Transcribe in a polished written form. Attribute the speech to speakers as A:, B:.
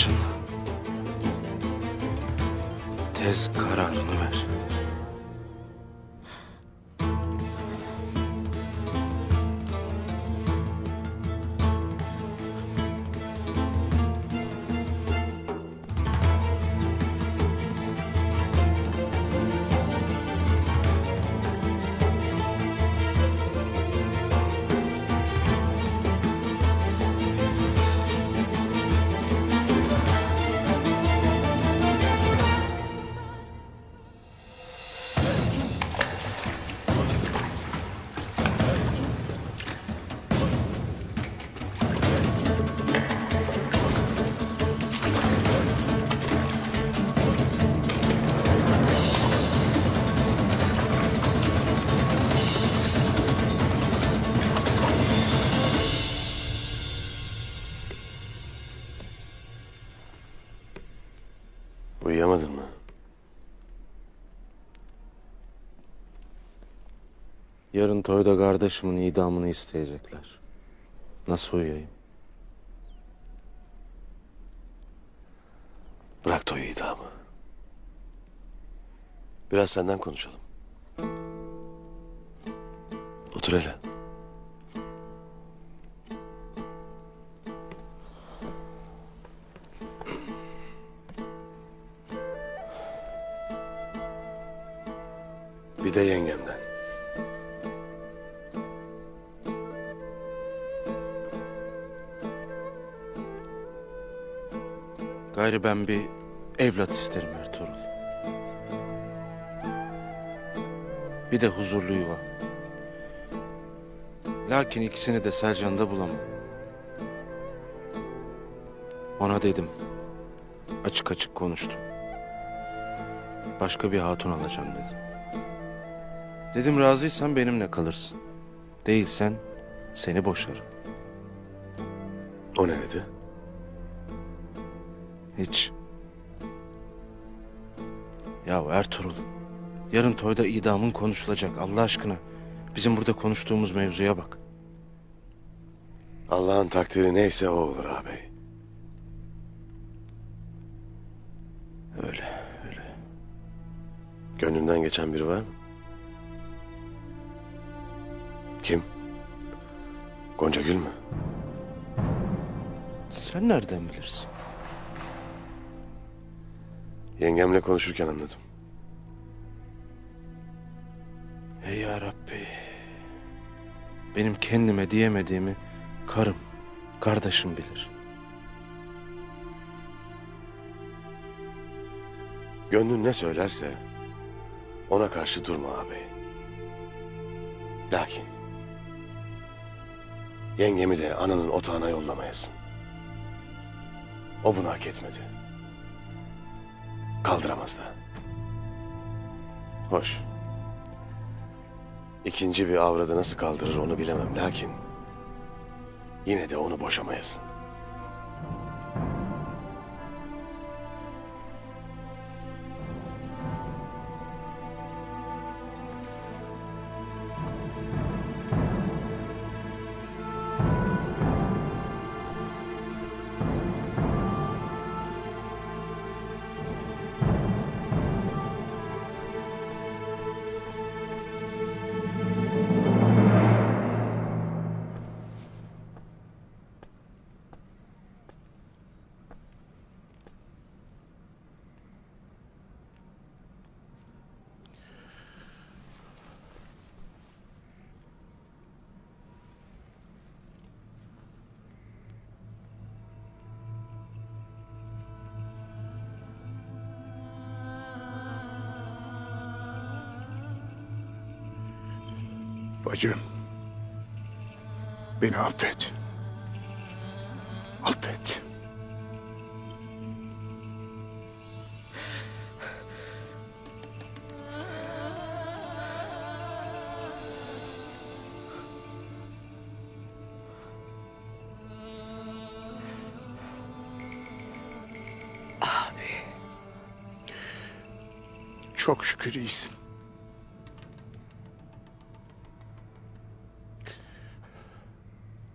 A: başında. Tez kararını ver.
B: Uyuyamadın mı?
A: Yarın toyda kardeşimin idamını isteyecekler. Nasıl uyuyayım?
B: Bırak toyu idamı. Biraz senden konuşalım. Otur hele. Bir de yengemden.
A: Gayrı ben bir evlat isterim Ertuğrul. Bir de huzurlu yuva. Lakin ikisini de Selcan'da bulamam. Ona dedim. Açık açık konuştum. Başka bir hatun alacağım dedim. Dedim razıysan benimle kalırsın. Değilsen seni boşarım.
B: O ne dedi?
A: Hiç. Ya Ertuğrul, yarın toyda idamın konuşulacak Allah aşkına. Bizim burada konuştuğumuz mevzuya bak.
B: Allah'ın takdiri neyse o olur ağabey.
A: Öyle, öyle.
B: Gönlünden geçen biri var mı? Kim? Gonca Gül mü?
A: Sen nereden bilirsin?
B: Yengemle konuşurken anladım.
A: Ey ya Rabbi. Benim kendime diyemediğimi karım, kardeşim bilir.
B: Gönlün ne söylerse ona karşı durma ağabey. Lakin yengemi de ananın otağına yollamayasın. O bunu hak etmedi. Kaldıramaz da. Hoş. İkinci bir avradı nasıl kaldırır onu bilemem lakin yine de onu boşamayasın.
C: Bacım, beni affet. Affet. Çok şükür iyisin.